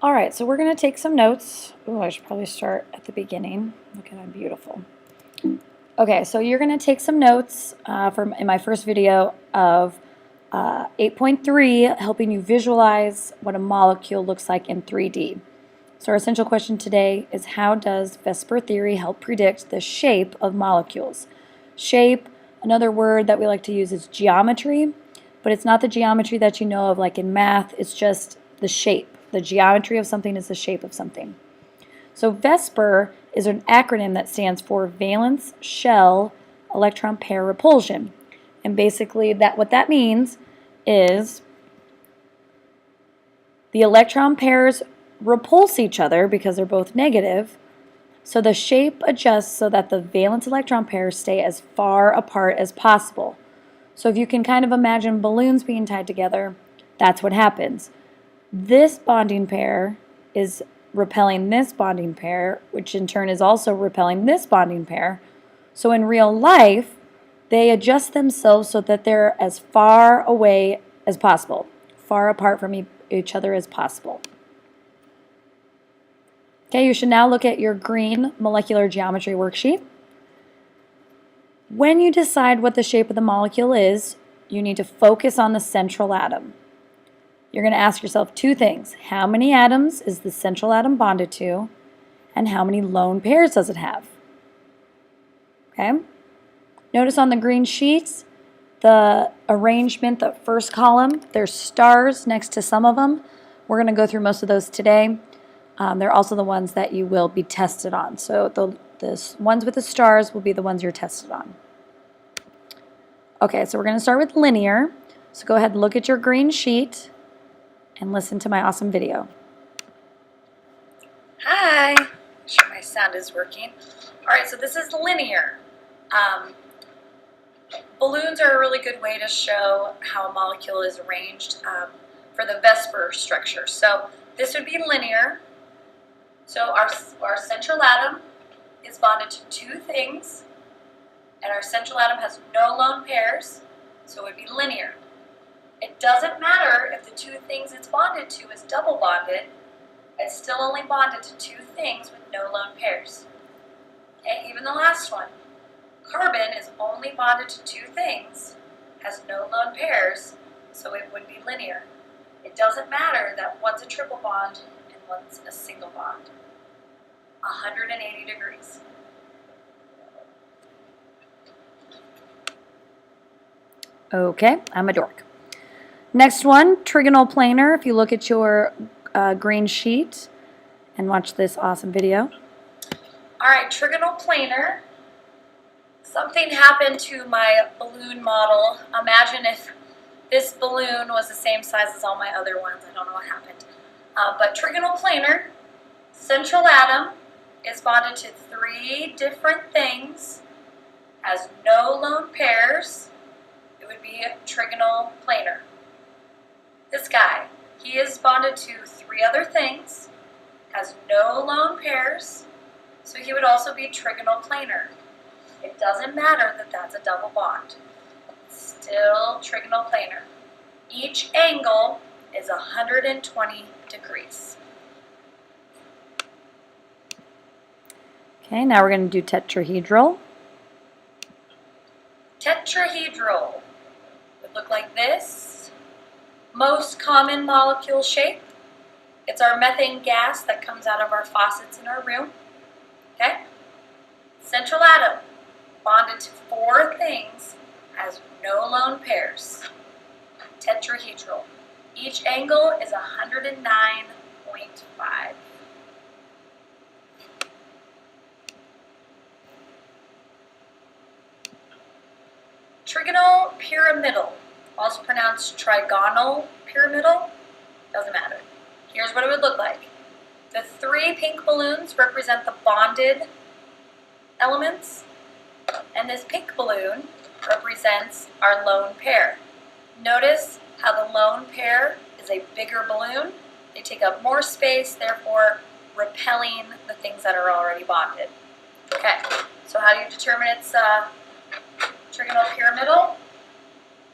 All right, so we're going to take some notes. Oh, I should probably start at the beginning. Look at that, beautiful. Okay, so you're going to take some notes from in my first video of 8.3, helping you visualize what a molecule looks like in 3D. So our essential question today is, how does VSEPR theory help predict the shape of molecules? Shape, another word that we like to use is geometry, but it's not the geometry that you know of like in math, it's just the shape. The geometry of something is the shape of something. So VSEPR is an acronym that stands for valence shell electron pair repulsion. And basically what that means is the electron pairs repulse each other because they're both negative, so the shape adjusts so that the valence electron pairs stay as far apart as possible. So if you can kind of imagine balloons being tied together, that's what happens. This bonding pair is repelling this bonding pair, which in turn is also repelling this bonding pair. So in real life, they adjust themselves so that they're as far away as possible, far apart from each other as possible. Okay, you should now look at your green molecular geometry worksheet. When you decide what the shape of the molecule is, you need to focus on the central atom. You're going to ask yourself two things. How many atoms is the central atom bonded to, and how many lone pairs does it have? Okay? Notice on the green sheets, the arrangement, the first column, there's stars next to some of them. We're going to go through most of those today. They're also the ones that you will be tested on. So the ones with the stars will be the ones you're tested on. Okay, so we're going to start with linear. So go ahead and look at your green sheet and listen to my awesome video. Hi, I'm sure my sound is working. All right, so this is linear. Balloons are a really good way to show how a molecule is arranged for the VSEPR structure. So this would be linear. So our central atom is bonded to two things, and our central atom has no lone pairs, so it would be linear. It doesn't matter if the two things it's bonded to is double bonded, it's still only bonded to two things with no lone pairs. Okay, even the last one. Carbon is only bonded to two things, has no lone pairs, so it would be linear. It doesn't matter that one's a triple bond and one's a single bond. 180 degrees. Okay, I'm a dork. Next one, trigonal planar. If you look at your green sheet and watch this awesome video. All right, trigonal planar. Something happened to my balloon model. Imagine if this balloon was the same size as all my other ones. I don't know what happened. But trigonal planar, central atom is bonded to three different things, has no lone pairs. It would be trigonal planar. This guy, he is bonded to three other things, has no lone pairs, so he would also be trigonal planar. It doesn't matter that that's a double bond. It's still trigonal planar. Each angle is 120 degrees. Okay, now we're going to do tetrahedral. Tetrahedral would look like this. Most common molecule shape. It's our methane gas that comes out of our faucets in our room. Okay? Central atom, bonded to four things, has no lone pairs. Tetrahedral. Each angle is 109.5. Trigonal pyramidal, also pronounced trigonal pyramidal, doesn't matter. Here's what it would look like. The three pink balloons represent the bonded elements, and this pink balloon represents our lone pair. Notice how the lone pair is a bigger balloon. They take up more space, therefore repelling the things that are already bonded. Okay, so how do you determine its trigonal pyramidal?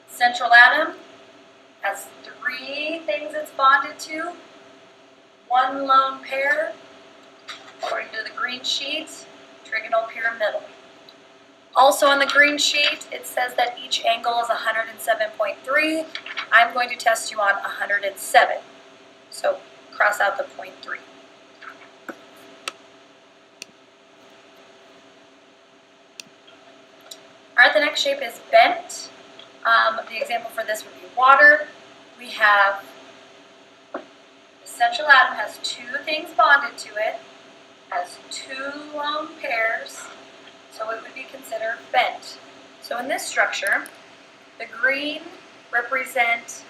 Central atom has three things it's bonded to. one lone pair, according to the green sheet, trigonal pyramidal. Also on the green sheet, it says that each angle is 107.3. I'm going to test you on 107. So cross out the 0.3. All right, the next shape is bent. The example for this would be water. We have the central atom has two things bonded to it, has two lone pairs, so it would be considered bent. So in this structure, the green represent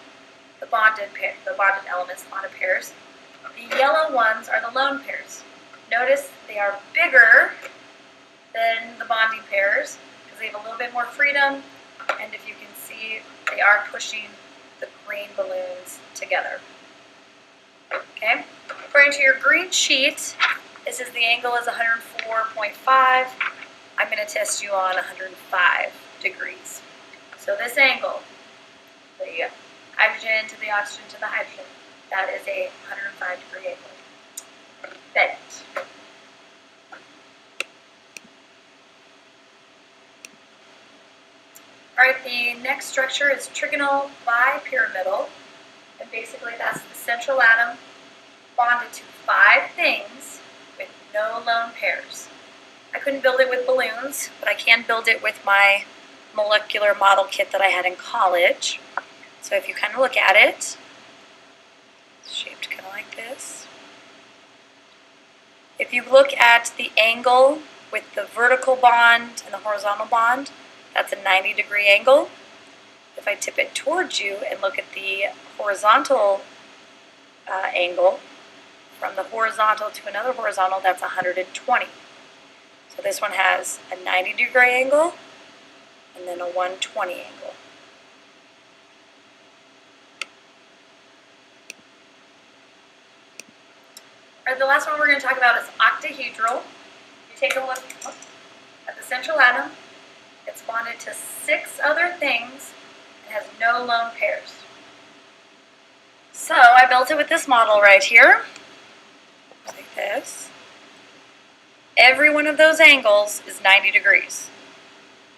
the bonded elements, bonded pairs. The yellow ones are the lone pairs. Notice they are bigger than the bonding pairs because they have a little bit more freedom, and if you can see, they are pushing the green balloons together. Okay, according to your green sheet, this is the angle is 104.5. I'm going to test you on 105 degrees. So this angle, the hydrogen to the oxygen to the hydrogen, that is a 105 degree angle. Bent. All right, the next structure is trigonal bipyramidal, and basically that's the central atom bonded to 5 things with no lone pairs. I couldn't build it with balloons, but I can build it with my molecular model kit that I had in college. So if you kind of look at it, it's shaped kind of like this. If you look at the angle with the vertical bond and the horizontal bond, that's a 90 degree angle. If I tip it towards you and look at the horizontal angle, from the horizontal to another horizontal, that's 120. So this one has a 90 degree angle and then a 120 angle. All right, the last one we're going to talk about is octahedral. You take a look at the central atom. It's bonded to 6 other things and has no lone pairs. So I built it with this model right here. Like this. Every one of those angles is 90 degrees.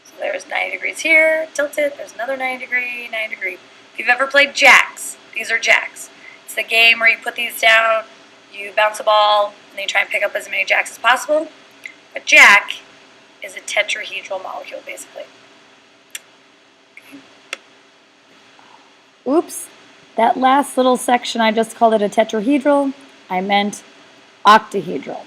So there's 90 degrees here, tilt it, there's another 90 degree, 90 degree. If you've ever played jacks, these are jacks. It's the game where you put these down, you bounce a ball, and then you try and pick up as many jacks as possible. A jack is a tetrahedral molecule, basically. Okay. Oops, that last little section, I just called it a tetrahedral. I meant octahedral.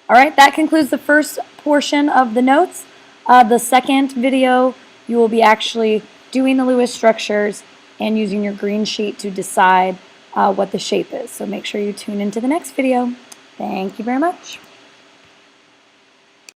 All right, that concludes the first portion of the notes. The second video, you will be actually doing the Lewis structures and using your green sheet to decide what the shape is. So make sure you tune into the next video. Thank you very much.